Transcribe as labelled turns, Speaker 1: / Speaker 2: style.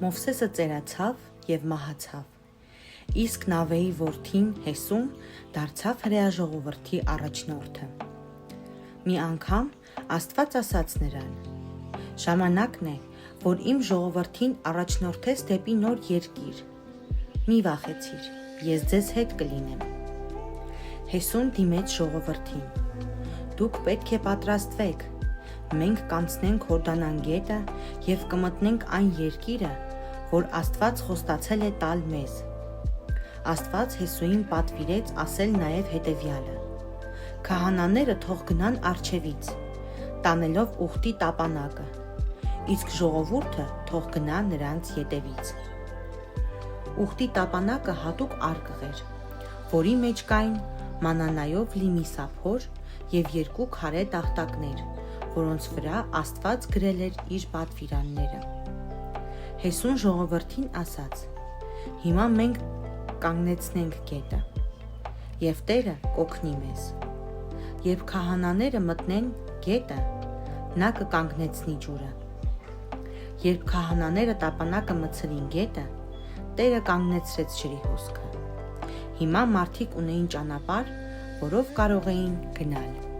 Speaker 1: Մովսեսը ծերացավ և մահացավ, իսկ Նավեի որդին Հեսուն դարձավ հրեա ժողովրդի առաջնորդը։ Մի անգամ Աստված ասաց նրան. «Ժամանակն է, որ իմ ժողովրդին առաջնորդես դեպի նոր երկիր։ Մի վախեցիր, ես ձեզ հետ կլինեմ»։ Հեսուն դիմեց ժողովրդին. «Դուք պետք է պատրաստվեք, մենք կանցնենք Հորդանան գետը և կմտնենք այն երկիրը, որ Աստված խոստացել է տալ մեզ»։ Աստված Հեսուին պատվիրեց ասել նաև հետևյալը. «Քահանաները թող գնան առջևից, տանելով ուխտի տապանակը, իսկ ժողովուրդը թող գնա նրանց ետևից»։ Ուխտի տապանակը հատուկ արկղ էր, որի մեջ կային մանանայով լի մի սափոր և 2 քարե տախտակներ, որոնց վրա Աստված գրել էր իր պատվիրանները։ Հեսուն ժողովրդին ասաց. «Հիմա մենք կանգնեցնենք գետը, և Տերը կօգնի մեզ։ Երբ քահանաները մտնեն գետը, նա կկանգնեցնի ջուրը։ Երբ քահանաները տապանակը մտցրին գետը, Տերը կանգնեցրեց ջրի հոսքը։ Հիմա մարդիկ ունեին ճանապարհ, որով կարող էին գնալ»։